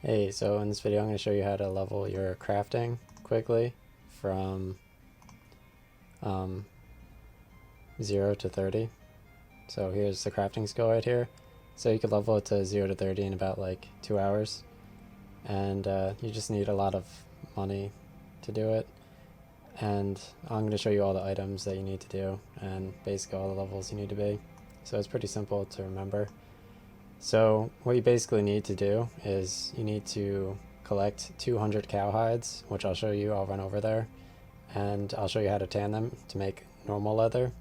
Hey, so in this video I'm going to show you how to level your crafting quickly from 0 to 30. So here's the crafting skill right here. So you could level it to 0 to 30 in about like 2 hours. And you just need a lot of money to do it. And I'm going to show you all the items that you need to do and basically all the levels you need to be. So it's pretty simple to remember. So what you basically need to do is you need to collect 200 cowhides, which I'll show you. I'll run over there and I'll show you how to tan them to make normal leather.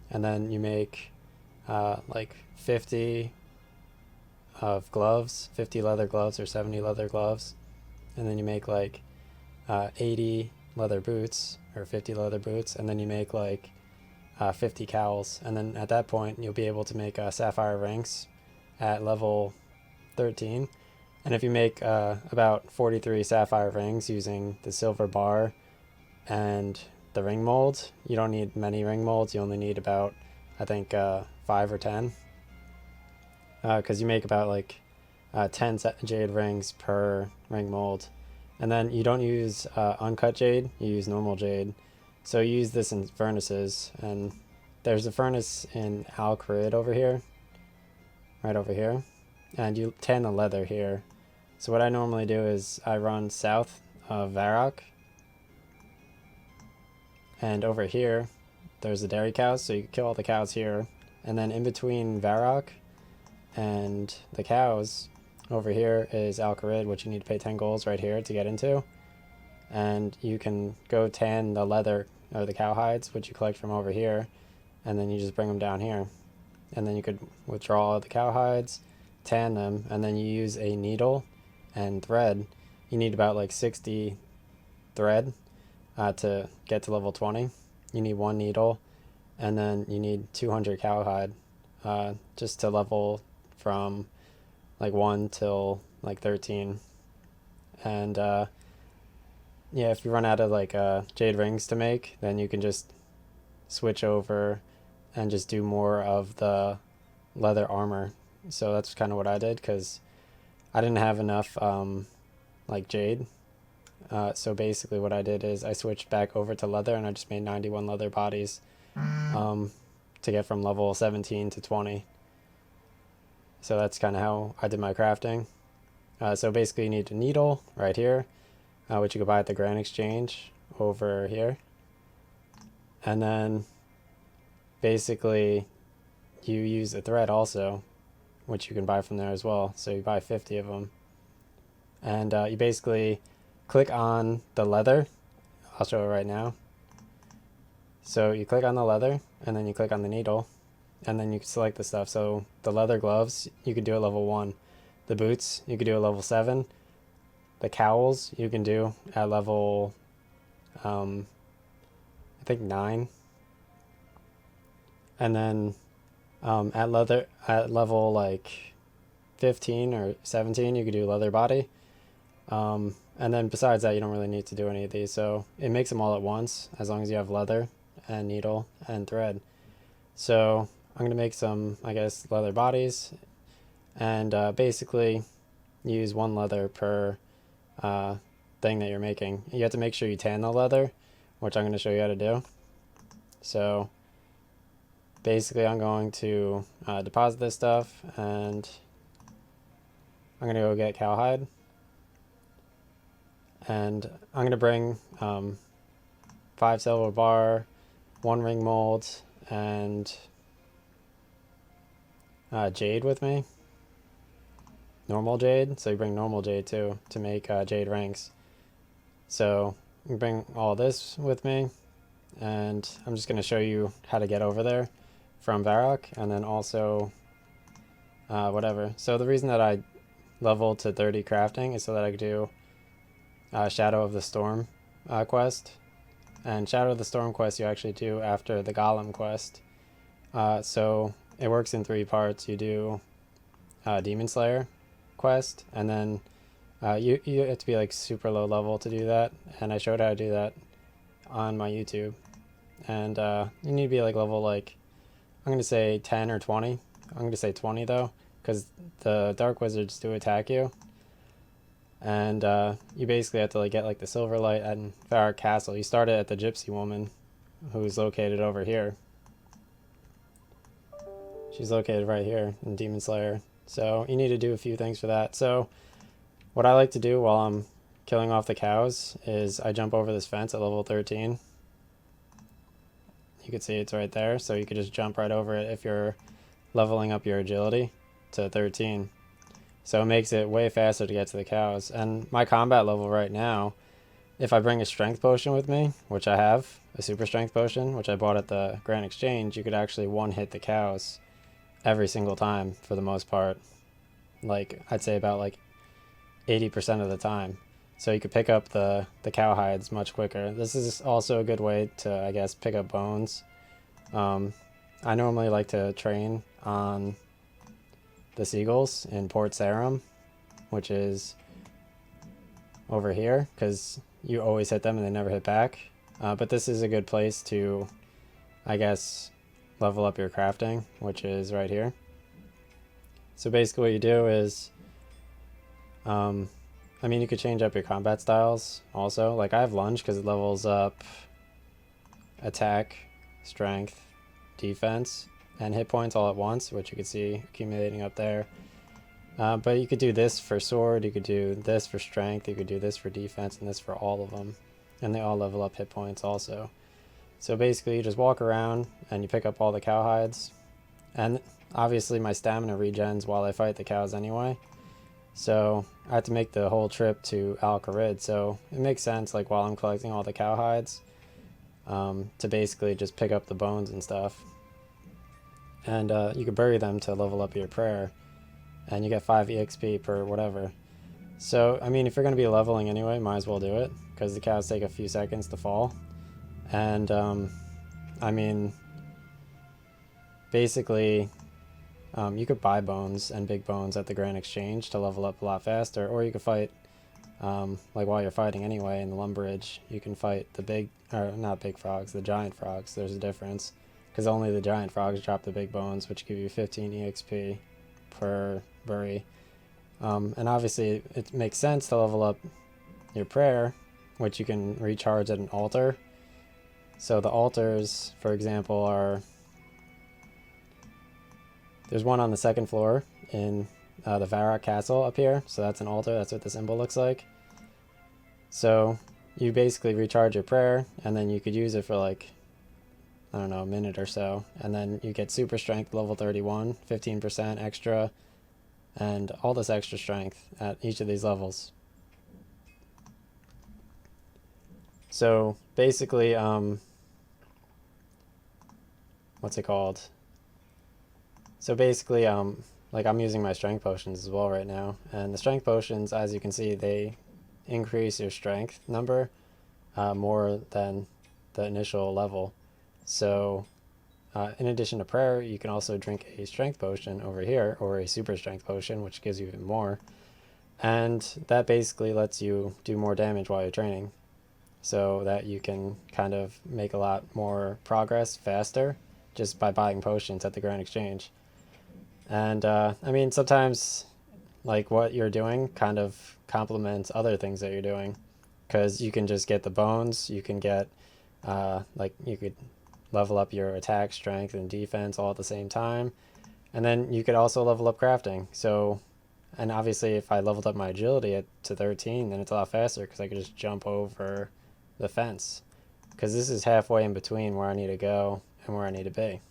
And then you make like 50 of gloves, 50 leather gloves or 70 leather gloves. And then you make like 80 leather boots or 50 leather boots. And then you make like 50 cowls. And then at that point you'll be able to make sapphire rings at level 13. And if you make about 43 sapphire rings using the silver bar and the ring mold, you don't need many ring molds. You only need about, I think, 5 or 10. Because you make about like 10 jade rings per ring mold. And then you don't use uncut jade, you use normal jade. So you use this in furnaces. And there's a furnace in Al-Kharid over here. Right over here, and you tan the leather here. So what I normally do is I run south of Varrock, and over here there's the dairy cows, so you can kill all the cows here, and then in between Varrock and the cows over here is Al-Kharid, which you need to pay 10 golds right here to get into. And you can go tan the leather or the cow hides, which you collect from over here, and then you just bring them down here. And then you could withdraw the cowhides, tan them, and then you use a needle and thread. You need about like 60 thread to get to level 20. You need 1 needle, and then you need 200 cowhide just to level from like 1 till like 13. And yeah, if you run out of like jade rings to make, then you can just switch over and just do more of the leather armor. So that's kind of what I did, because I didn't have enough like jade. So basically what I did is I switched back over to leather, and I just made 91 leather bodies to get from level 17 to 20. So that's kind of how I did my crafting. So basically you need a needle right here, which you can buy at the Grand Exchange over here. And then basically you use a thread also, which you can buy from there as well. So you buy 50 of them, and you basically click on the leather. I'll show it right now. So you click on the leather, and then you click on the needle, and then you can select the stuff. So the leather gloves you can do at level 1, the boots you can do at level 7, the cowls you can do at level I think 9. And then at level like 15 or 17 you could do leather body. And then besides that you don't really need to do any of these, so it makes them all at once as long as you have leather and needle and thread. So I'm going to make some, I guess, leather bodies, and basically use 1 leather per thing that you're making. You have to make sure you tan the leather, which I'm going to show you how to do. So basically I'm going to deposit this stuff, and I'm going to go get cowhide, and I'm going to bring 5 silver bar, 1 ring mold, and jade with me, normal jade. So you bring normal jade too to make jade rings. So you bring all this with me, and I'm just going to show you how to get over there from Varrock, and then also whatever. So the reason that I leveled to 30 crafting is so that I could do Shadow of the Storm quest. And Shadow of the Storm quest you actually do after the Golem quest. So it works in 3 parts. You do Demon Slayer quest, and then you have to be like super low level to do that, and I showed how to do that on my YouTube. And you need to be like level like, I'm going to say 10 or 20. I'm going to say 20 though, because the dark wizards do attack you. And you basically have to like get like the silver light and Varrock Castle. You started at the Gypsy Woman, who's located over here. She's located right here in Demon Slayer. So you need to do a few things for that. So what I like to do while I'm killing off the cows is I jump over this fence at level 13. You can see it's right there, so you could just jump right over it if you're leveling up your agility to 13. So it makes it way faster to get to the cows. And my combat level right now, if I bring a strength potion with me, which I have, a super strength potion, which I bought at the Grand Exchange, you could actually one-hit the cows every single time for the most part. Like, I'd say about like 80% of the time. So you could pick up the cowhides much quicker. This is also a good way to, I guess, pick up bones. I normally like to train on the seagulls in Port Sarum, which is over here, because you always hit them and they never hit back. But this is a good place to, I guess, level up your crafting, which is right here. So basically what you do is, I mean, you could change up your combat styles also. Like, I have lunge because it levels up attack, strength, defense, and hit points all at once, which you can see accumulating up there. But you could do this for sword, you could do this for strength, you could do this for defense, and this for all of them. And they all level up hit points also. So basically you just walk around and you pick up all the cowhides. And obviously my stamina regens while I fight the cows anyway. So I have to make the whole trip to Al-Kharid, so it makes sense, like, while I'm collecting all the cowhides, to basically just pick up the bones and stuff. And you could bury them to level up your prayer, and you get 5 EXP per whatever. So, I mean, if you're going to be leveling anyway, might as well do it, because the cows take a few seconds to fall. And, I mean, basically, you could buy bones and big bones at the Grand Exchange to level up a lot faster, or you could fight, like while you're fighting anyway in the Lumberage, you can fight the big, or not big frogs, the giant frogs. There's a difference, because only the giant frogs drop the big bones, which give you 15 EXP per bury. And obviously it makes sense to level up your prayer, which you can recharge at an altar. So the altars, for example, are... There's one on the 2nd floor in the Varrock Castle up here. So that's an altar. That's what the symbol looks like. So you basically recharge your prayer, and then you could use it for like, I don't know, a minute or so. And then you get super strength level 31, 15% extra, and all this extra strength at each of these levels. So basically, what's it called? So basically, like, I'm using my strength potions as well right now, and the strength potions, as you can see, they increase your strength number more than the initial level. So in addition to prayer, you can also drink a strength potion over here, or a super strength potion, which gives you even more, and that basically lets you do more damage while you're training, so that you can kind of make a lot more progress faster just by buying potions at the Grand Exchange. And I mean, sometimes like what you're doing kind of complements other things that you're doing, because you can just get the bones, you can get like, you could level up your attack, strength, and defense all at the same time, and then you could also level up crafting. So, and obviously if I leveled up my agility to 13, then it's a lot faster, because I could just jump over the fence, because this is halfway in between where I need to go and where I need to be.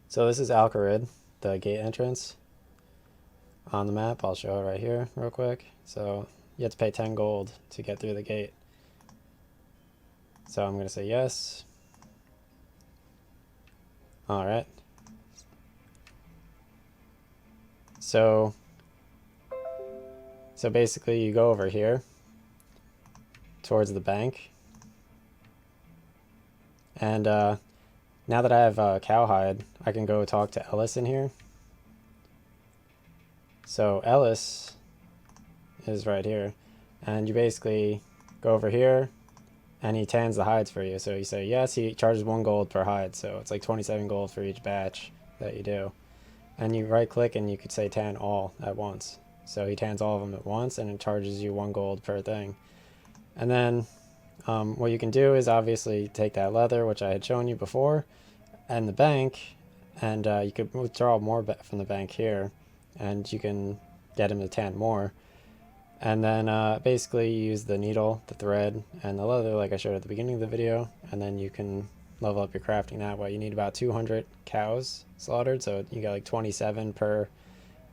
So this is Al-Kharid, the gate entrance on the map. I'll show it right here real quick. So you have to pay 10 gold to get through the gate. So I'm going to say yes. Alright. So basically you go over here towards the bank. And now that I have cowhide, I can go talk to Ellis in here. So Ellis is right here, and you basically go over here and he tans the hides for you. So you say yes, he charges 1 gold per hide, so it's like 27 gold for each batch that you do. And you right click and you could say tan all at once. So he tans all of them at once, and it charges you 1 gold per thing. And then what you can do is obviously take that leather, which I had shown you before, and the bank, and you could withdraw more from the bank here, and you can get him to tan more. And then basically you use the needle, the thread, and the leather like I showed at the beginning of the video, and then you can level up your crafting that way. You need about 200 cows slaughtered, so you got like 27 per,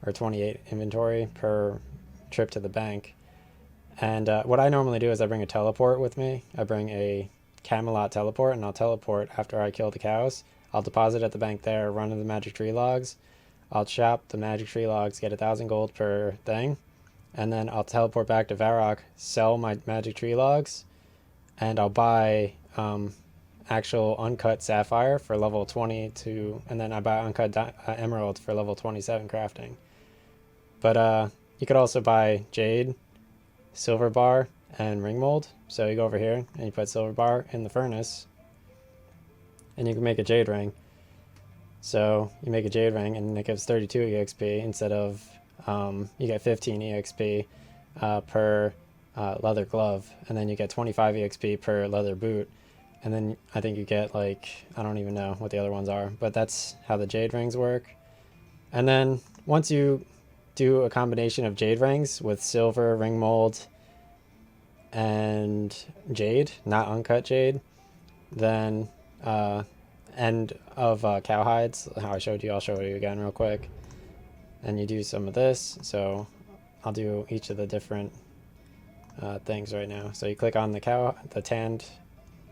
or 28 inventory per trip to the bank. And what I normally do is I bring a teleport with me. I bring a Camelot teleport, and I'll teleport after I kill the cows. I'll deposit at the bank there, run to the magic tree logs. I'll chop the magic tree logs, get 1,000 gold per thing, and then I'll teleport back to Varrock, sell my magic tree logs, and I'll buy actual Uncut Sapphire for level 22, and then I buy Uncut Emerald for level 27 crafting. But you could also buy Jade, Silver Bar, and Ring Mould. So you go over here and you put Silver Bar in the furnace, and you can make a Jade ring. So you make a Jade ring, and it gives 32 EXP instead of you get 15 EXP per leather glove, and then you get 25 EXP per leather boot, and then I think you get like, I don't even know what the other ones are, but that's how the Jade rings work. And then once you do a combination of Jade rings with silver, Ring Mould, and Jade, not uncut Jade, then end of cowhides, how I showed you, I'll show you again real quick. And you do some of this, so I'll do each of the different things right now. So you click on the tanned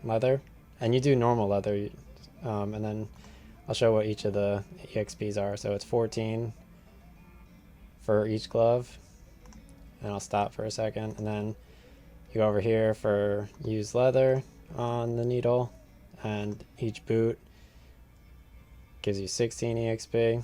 leather, and you do normal leather, and then I'll show what each of the EXPs are. So it's 14 for each glove, and I'll stop for a second, and then you go over here for use leather on the needle, and each boot gives you 16 EXP.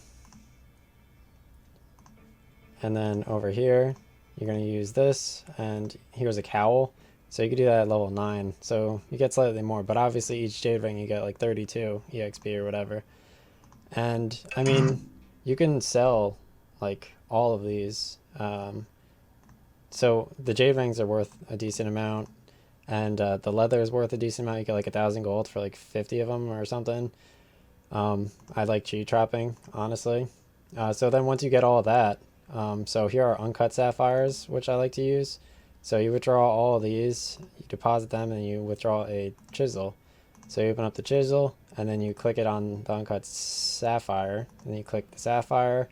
And then over here you're going to use this, and here's a cowl, so you could do that at level 9, so you get slightly more, but obviously each Jade ring you get like 32 EXP or whatever. And I mean, you can sell like all of these, so the Jade rings are worth a decent amount, and the leather is worth a decent amount. You get like 1,000 gold for like 50 of them or something. I like cheat trapping, honestly. So then once you get all of that, so here are Uncut Sapphires, which I like to use. So you withdraw all of these, you deposit them, and you withdraw a Chisel. So you open up the Chisel, and then you click it on the Uncut Sapphire, and then you click the Sapphire,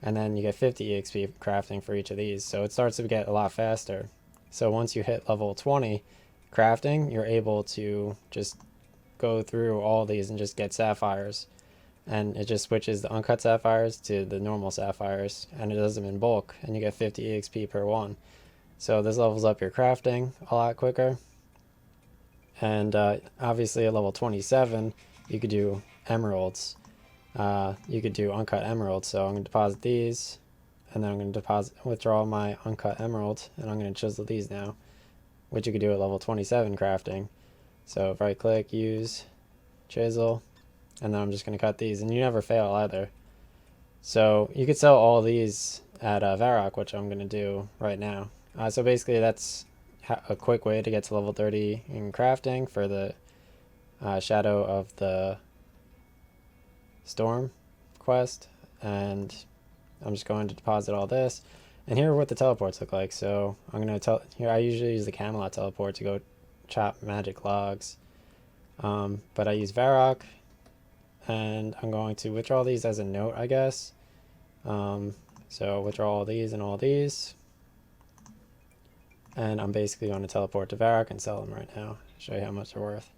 and then you get 50 EXP crafting for each of these. So it starts to get a lot faster. So once you hit level 20 crafting, you're able to just go through all these and just get sapphires. And it just switches the Uncut Sapphires to the normal sapphires, and it does them in bulk, and you get 50 EXP per one. So this levels up your crafting a lot quicker. And obviously at level 27 you could do emeralds. You could do Uncut Emerald. So I'm going to deposit these, and then I'm going to withdraw my Uncut Emerald, and I'm going to chisel these now, which you could do at level 27 crafting. So if I click use chisel, and then I'm just going to cut these, and you never fail either. So you could sell all of these at Varrock, which I'm going to do right now. So basically that's a quick way to get to level 30 in crafting for the Shadow of the Storm quest. And I'm just going to deposit all this. And here are what the teleports look like. So I'm going to here I usually use the Camelot teleport to go chop magic logs. But I use Varrock, and I'm going to withdraw these as a note, I guess. So withdraw all these and all these. And I'm basically going to teleport to Varrock and sell them right now. Show you how much they're worth.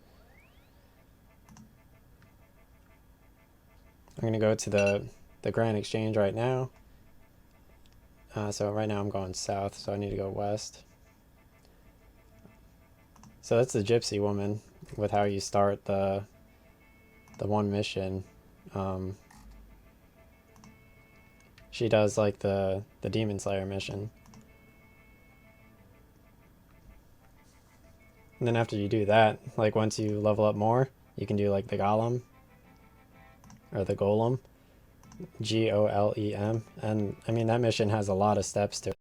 I'm going to go to the Grand Exchange right now. So right now I'm going south, so I need to go west. So that's the Gypsy woman with how you start the one mission. She does like the Demon Slayer mission. And then after you do that, like once you level up more, you can do like the Golem or the Golem. Golem. And I mean, that mission has a lot of steps to it.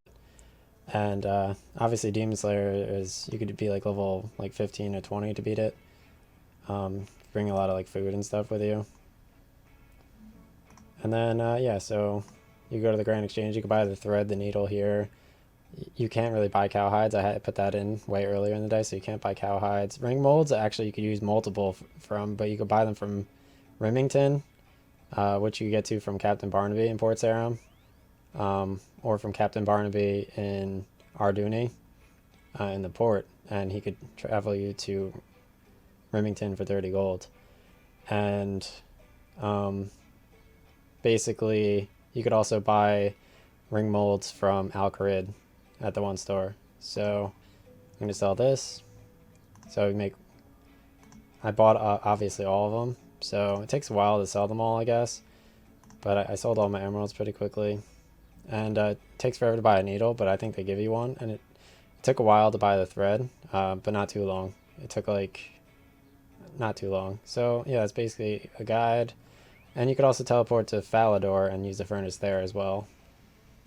And obviously Demon Slayer is, you could be like level like 15 or 20 to beat it. Bring a lot of like food and stuff with you. And then yeah, so you go to the Grand Exchange, you can buy the thread, the needle here. You can't really buy cowhides. I had to put that in way earlier in the day, so you can't buy cowhides. Ring molds, actually, you could use multiple from, but you could buy them from Remington, which you get to from Captain Barnaby in Port Sarim, or from Captain Barnaby in Arduni, in the port, and he could travel you to Remington for 30 gold. And basically, you could also buy ring molds from Al-Kharid at the one store. So I'm going to sell this. So I bought obviously all of them. So it takes a while to sell them all, I guess. But I sold all my emeralds pretty quickly. And it takes forever to buy a needle, but I think they give you one. And it took a while to buy the thread, but not too long. It took like not too long. So yeah, it's basically a guide. And you could also teleport to Falador and use the furnace there as well.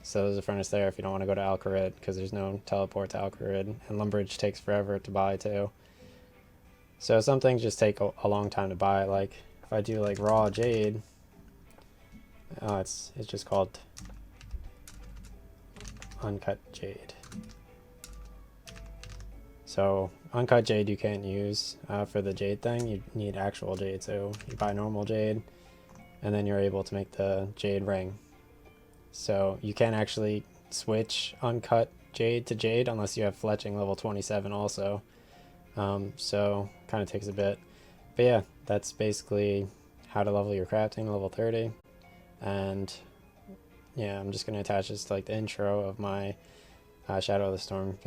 So there's a furnace there if you don't want to go to Al-Kharid, because there's no teleport to Al-Kharid. And Lumbridge takes forever to buy too. So some things just take a long time to buy. Like if I do like raw jade, it's just called Uncut Jade. So Uncut Jade you can't use for the jade thing. You need actual jade. So you buy normal jade, and then you're able to make the jade ring. So you can't actually switch uncut jade to jade unless you have fletching level 27 also. So kind of takes a bit. But yeah, that's basically how to level your crafting level 30. And yeah, I'm just going to attach this to like the intro of my Shadow of the Storm